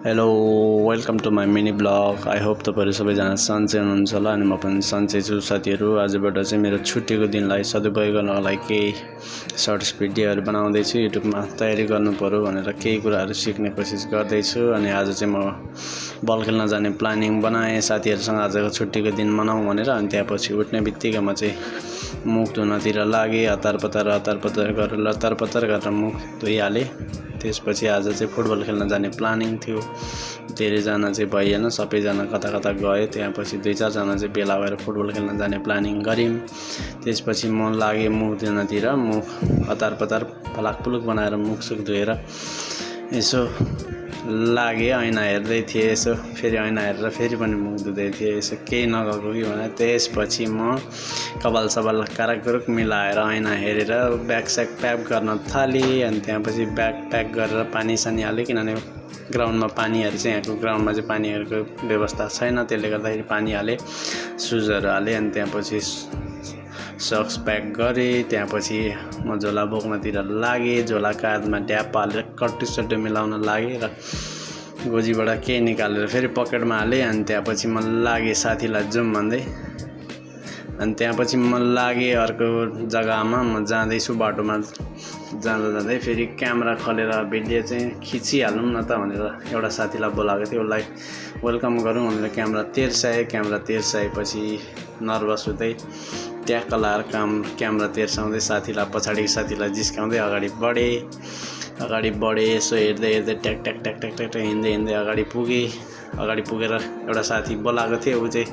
Hello welcome to my mini blog. I hope तपाईँहरू सबैजना सन्चै हुनुहुन्छ होला अनि म पनि सन्चै छु। साथीहरू आजबाट चाहिँ मेरो छुट्टीको दिनलाई सदुपयोग गर्नको लागि केही सर्ट्स भिडियोहरू बनाउँदैछु। युट्युबमा तयारी गर्नु पर्यो भनेर केही कुराहरू सिक्ने कोसिस गर्दैछु। अनि आज चाहिँ म बल खेल्न जाने प्लानिङ बनाएँ साथीहरूसँग आजको छुट्टीको दिन मनाउँ भनेर। अनि त्यसपछि उठ्ने बित्तिकै म चाहिँ मुख धुनतिर लागेँ। हतार पतार गरेर मुख धोइहालेँ। त्यसपछि आज चाहिँ फुटबल खेल्न जाने प्लानिङ थियो। धेरैजना चाहिँ भइएन, सबैजना कता कता गए। त्यसपछि 2-4 जना चाहिँ भेला भएर फुटबल खेल्न जाने प्लानिङ गऱ्यौँ। त्यसपछि म लागेँ मुख धुनतिर। मुख हतार पतार फलाक पुलुक बनाएर मुख सुख धोएर यसो लागेँ। ऐना हेर्दै थिएँ, यसो फेरि ऐना हेरेर फेरि पनि मुख धुँदै थिएँ। यसो केही नगएको कि भनेर त्यसपछि म कपाल सबाल काराकुरुक मिलाएर ऐना हेरेर ब्याग स्याग प्याक गर्न थालेँ। अनि त्यसपछि ब्याग प्याक गरेर पानी सानी हालेँ, किनभने ग्राउन्डमा पानीहरू चाहिँ यहाँको ग्राउन्डमा चाहिँ पानीहरूको व्यवस्था छैन। त्यसले गर्दाखेरि पानी हालेँ, सुजहरू हालेँ। अनि त्यसपछि सक्स प्याक गरेँ। त्यसपछि म झोला बोक्नतिर लागेँ। झोला काँधमा ड्याप हालेर कट्टु मिलाउन लागेँ र गोजीबाट केही निकालेर फेरि पकेटमा हालेँ। अनि त्यसपछि म लागेँ साथीलाई जाउँ भन्दै। अनि त्यसपछि म लागेँ अर्को जग्गामा। म जाँदैछु बाटोमा जाँदै फेरि क्यामेरा खोलेर भिडियो चाहिँ खिचिहालौँ न त भनेर एउटा साथीलाई बोलाएको थिएँ। उसलाई वेलकम गरौँ भनेर क्यामेरा तेर्साएपछि नर्भस हुँदै ट्याक्क लाएर क्यामेरा तेर्साउँदै पछाडिको साथीलाई जिस्काउँदै अगाडि बढेँ। यसो हेर्दै ट्याक हिँड्दै अगाडि पुगेँ। अगाडि पुगेर एउटा साथी बोलाएको थियो। ऊ चाहिँ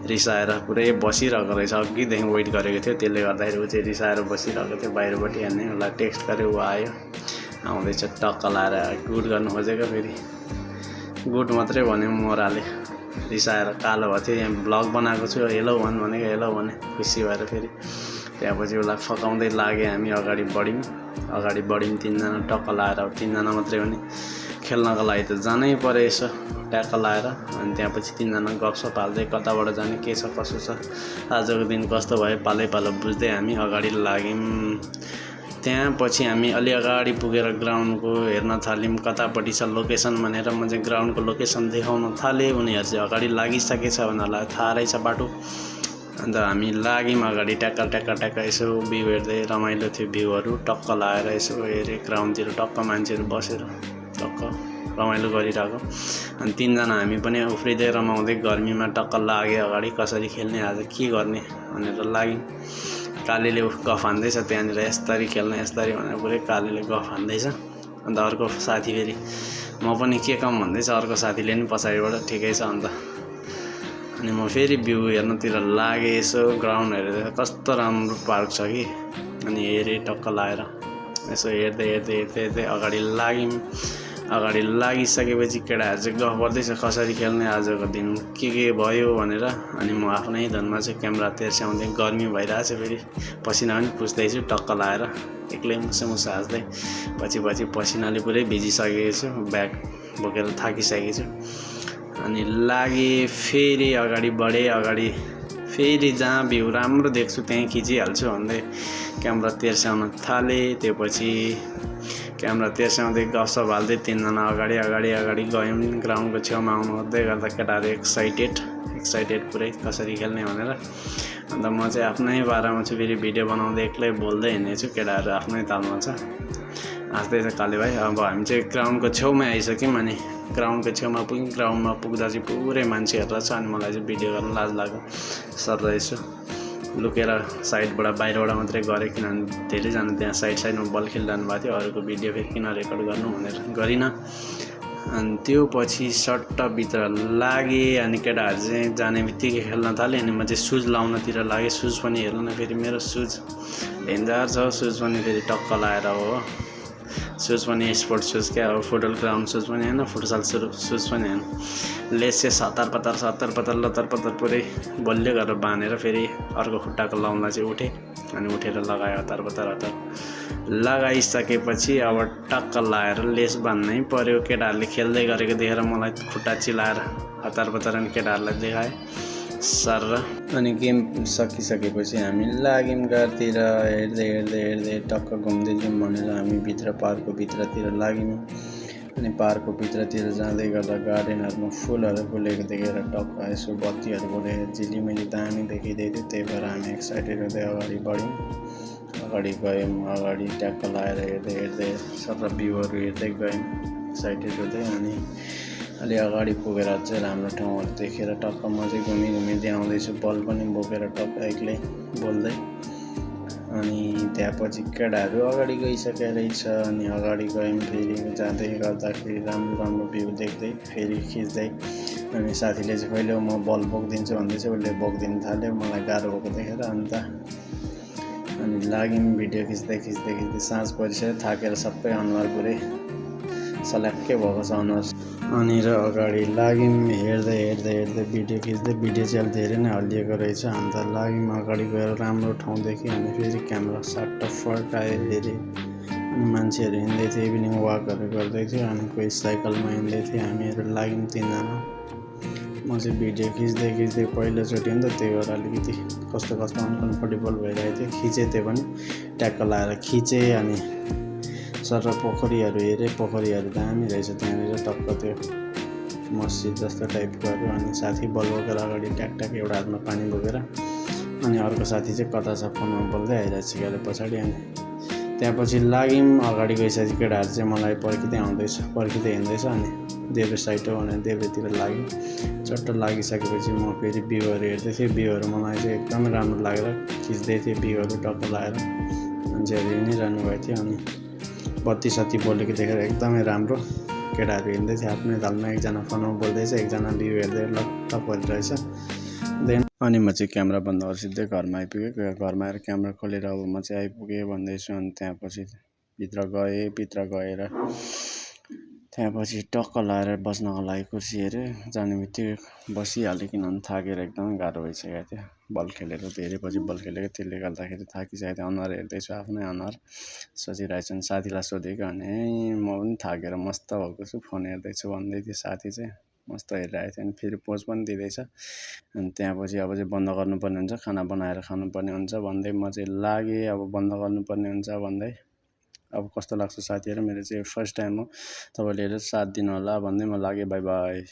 रिसाएर पुरै बसिरहेको रहेछ। अघिदेखि वेट गरेको थियो, त्यसले गर्दाखेरि ऊ चाहिँ रिसाएर बसिरहेको थियो बाहिरपट्टि। अनि उसलाई टेक्स्ट गरेँ, ऊ आयो। आउँदैछ टक्क लाएर गुड गर्नु खोजेको, फेरि गुड मात्रै भन्यो मोराले। रिसाएर कालो भएको थियो। यहाँ भ्लग बनाएको छु, हेलो भन् भनेको हेलो भने खुसी भएर फेरि त्यसपछि उसलाई फकाउँदै लागेँ। हामी अगाडि बढ्यौँ 3 जना टक्क लाएर। अब 3 जना मात्रै हो नि, खेल्नको लागि त जानै पर्यो यसो ट्याक्क लाएर। अनि त्यसपछि 3 जना गफसफ हाल्दै कताबाट जाने के छ कसो छ आजको दिन कस्तो भयो पालो बुझ्दै हामी अगाडि लाग्यौँ। त्यहाँपछि हामी अलि अगाडि पुगेर ग्राउन्डको हेर्न थाल्यौँ कतापट्टि छ लोकेसन भनेर। म चाहिँ ग्राउन्डको लोकेसन देखाउन थालेँ। उनीहरू चाहिँ अगाडि लागिसकेछ, उनीहरूलाई थाहा रहेछ बाटो। अन्त हामी लाग्यौँ अगाडि ट्याक्क यसो भ्यू हेर्दै। रमाइलो थियो भ्यूहरू। टक्क लाएर यसो हेरेँ ग्राउन्डतिर, टक्क मान्छेहरू बसेर टक्क रमाइलो गरिरहेको। अनि 3 जना हामी पनि उफ्रिँदै रमाउँदै गर्मीमा टक्क लाग्यो अगाडि। कसरी खेल्ने आज के गर्ने भनेर लाग्यौँ। कालीले गफ हान्दैछ त्यहाँनिर, यस्तरी खेल्ने यस्तरी भनेर पुरै कालीले गफ हान्दैछ। अन्त अर्को साथी फेरि म पनि के कम भन्दैछ। अर्को साथीले पनि पछाडिबाट ठिकै छ अन्त। अनि म फेरि भ्यू हेर्नतिर लागेँ। यसो ग्राउन्ड हेरेर कस्तो राम्रो पार्क छ कि। अनि हेरेँ टक्क लाएर यसो हेर्दै अगाडि लाग्यौँ। अगाडि लागिसकेपछि केटाहरू चाहिँ गफ गर्दैछ कसरी खेल्ने आजको दिन के भयो भनेर। अनि म आफ्नै धनमा चाहिँ क्यामेरा तेर्स्याउँदै, गर्मी भइरहेछ फेरि पसिना पनि पुस्दैछु टक्क लाएर एक्लै मुसु हाँस्दै। पछि पसिनाले पुरै भिजिसकेको छु, ब्याग बोकेर थाकिसकेको छु। अनि लागेँ फेरि अगाडि बढेँ। फेरि जहाँ भ्यू राम्रो देख्छु त्यहीँ खिचिहाल्छु भन्दै क्यामेरा तेर्स्याउन थालेँ। त्योपछि क्यामेरा तेर्स्याउँदै गफसफ हाल्दै 3 जना अगाडि गयौँ। ग्राउन्डको छेउमा आउनु खोज्दै गर्दा केटाहरू एक्साइटेड पुरै कसरी खेल्ने भनेर। अन्त म चाहिँ आफ्नै पारामा छु, फेरि भिडियो बनाउँदै एक्लै बोल्दै हिँड्नेछु। केटाहरू आफ्नै तालमा छ, हाँस्दैछ काले भाइ। अब हामी चाहिँ ग्राउन्डको छेउमै आइसक्यौँ। अनि ग्राउन्डको छेउमा पुग्यौँ। ग्राउन्डमा पुग्दा चाहिँ पुरै मान्छे हेरेर छ। अनि मलाई चाहिँ भिडियो गर्न लाज लाग्यो। सर रहेछु लुकेर साइडबाट बाहिरबाट मात्रै गरेँ, किनभने धेरैजना त्यहाँ साइडमा बल खेलिरहनु भएको थियो। अरूको भिडियो फेरि किन रेकर्ड गर्नु भनेर गरिनँ। अनि त्यो पछि सट्ट भित्र लागेँ। अनि केटाहरू चाहिँ जाने बित्तिकै खेल्न थालेँ। अनि म चाहिँ सुज लाउनतिर लागेँ। सुज पनि हेर्नु न, फेरि मेरो सुज डेन्जर छ। सुज पनि फेरि टक्क लाएर हो, सुज पनि स्पोर्ट्स सुज क्या हो, फुटबल ग्राउन्ड सुज पनि होइन, फुटसल सुज पनि होइन। लेस चाहिँ हतार पतार लतार पतार पुरै बलियो गरेर बाँधेर फेरि अर्को खुट्टाको लाउनलाई चाहिँ उठेँ। अनि उठेर लगाएँ हतार पतार लगाइसकेपछि अब टक्क लाएर लेस बाँध्नै पर्यो। केटाहरूले खेल्दै गरेको देखेर मलाई खुट्टा चिलाएर हतार पतार अनि केटाहरूलाई देखाएँ सर। अनि गेम सकिसकेपछि हामी लाग्यौँ घरतिर। हेर्दै टक्क घुम्दै जाउँ भनेर हामी पार्कको भित्रतिर लाग्यौँ। अनि पार्कको भित्रतिर जाँदै गर्दा गार्डनहरूमा फुलहरू फुलेको देखेर टक्क यसो बत्तीहरू बलेर झिलिमिली दामी देखिँदै थियो। त्यही भएर हामी एक्साइटेड हुँदै अगाडि बढ्यौँ। अगाडि गयौँ, अगाडि ट्याक्क लगाएर हेर्दै हेर्दै सबै भ्यूहरू हेर्दै गयौँ एक्साइटेड हुँदै। अनि अलि अगाडि पुगेर चाहिँ राम्रो ठाउँहरू देखेर टक्क म चाहिँ घुमिदिँदै आउँदैछु, बल पनि बोकेर टक्क एक्लै बोल्दै। अनि त्यहाँपछि केटाहरू अगाडि गइसकेको रहेछ। अनि अगाडि गयौँ, फेरि जाँदै गर्दाखेरि राम्रो भ्यू देख्दै फेरि खिच्दै। अनि साथीले चाहिँ कहिले म बल बोकिदिन्छु भन्दैछ, उसले बोकिदिनु थाल्यो मलाई गाह्रो भएको देखेर। अनि लाग्यौँ भिडियो खिच्दै साँझ परिसक्यो, थाकेर सबै अनुहार पुरै सल्याक्कै भएको छ अनुहार। अनि र अगाडि लाग्यौँ हेर्दै भिडियो खिच्दै। भिडियो चाहिँ अलि धेरै नै हल्लिएको रहेछ। अन्त लाग्यौँ अगाडि गएर राम्रो ठाउँ देख्यो। अनि फेरि क्यामेरा सट्ट फर्कायो फेरि। अनि मान्छेहरू हिँड्दै थियो, इभिनिङ वाकहरू गर्दै थियो। अनि कोही साइकलमा हिँड्दै थियो। हामीहरू लाग्यौँ 3 जना। म चाहिँ भिडियो खिच्दै पहिलोचोटि हो नि त, त्यही भएर अलिकति कस्तो अनकम्फर्टेबल भइरहेको थियो। खिचेँ त्यो पनि ट्याक्क लगाएर खिचेँ। अनि सर पोखरीहरू हेरेँ, पोखरीहरू दामी रहेछ त्यहाँनिर, टक्क त्यो मस्जिद जस्तो टाइपकोहरू। अनि साथी बल बोकेर अगाडि ट्याक एउटा हातमा पानी बोकेर, अनि अर्को साथी चाहिँ कता छ फोनमा बोल्दै आइरहेको छ क्या पछाडि। अनि त्यहाँपछि लाग्यौँ अगाडि गइसकेपछि केटाहरू चाहिँ मलाई पर्खिँदै हिँड्दैछ। अनि देब्रे साइड हो भनेर देब्रेतिर लाग्यौँ। चट्ट लागिसकेपछि म फेरि भ्यूहरू हेर्दै थिएँ। भ्यूहरू मलाई चाहिँ एकदमै राम्रो लागेर खिच्दै थिएँ भ्यूहरू टक्क लगाएर। मान्छेहरू हिँडिरहनु भएको थियो। अनि बत्ती सत्ती बोलेको देखेर एकदमै राम्रो। केटाहरू हिँड्दै थियो आफ्नै तालमा, एकजना फोनमा बोल्दैछ, एकजना भ्यू हेर्दै लट्ट परिरहेछ। अनि म चाहिँ क्यामेरा बन्द गरेर सिधै घरमा आइपुगेँ। घरमा आएर क्यामेरा खोलेर अब म चाहिँ आइपुगेँ भन्दैछु। अनि त्यहाँपछि भित्र गएर त्यहाँपछि टक्क लगाएर बस्नको लागि कुर्सी हेरेँ। जाने बित्तिकै बसिहालेँ, किनभने थाकेर एकदमै गाह्रो भइसकेको थियो। बल खेलेर धेरैपछि बल खेलेको, त्यसले गर्दाखेरि थाकिसकेको थियो। अनुहार हेर्दैछु, आफ्नै अनुहार सोचिरहेछन्। साथीलाई सोधेको, अनि म पनि थाकेर मस्त भएको छु, फोन हेर्दैछु भन्दै थियो साथी चाहिँ। मस्त हेरिरहेको थियो। अनि फेरि पोज पनि दिँदैछ। अनि त्यहाँपछि अब चाहिँ बन्द गर्नुपर्ने हुन्छ, खाना बनाएर खानुपर्ने हुन्छ भन्दै म चाहिँ लागेँ अब बन्द गर्नुपर्ने हुन्छ भन्दै। अब कस्तो लाग्छ साथीहरू, मेरो चाहिँ फर्स्ट टाइम हो, तपाईँले हेरेर साथ दिनु होला भन्दै म लागेँ। By by.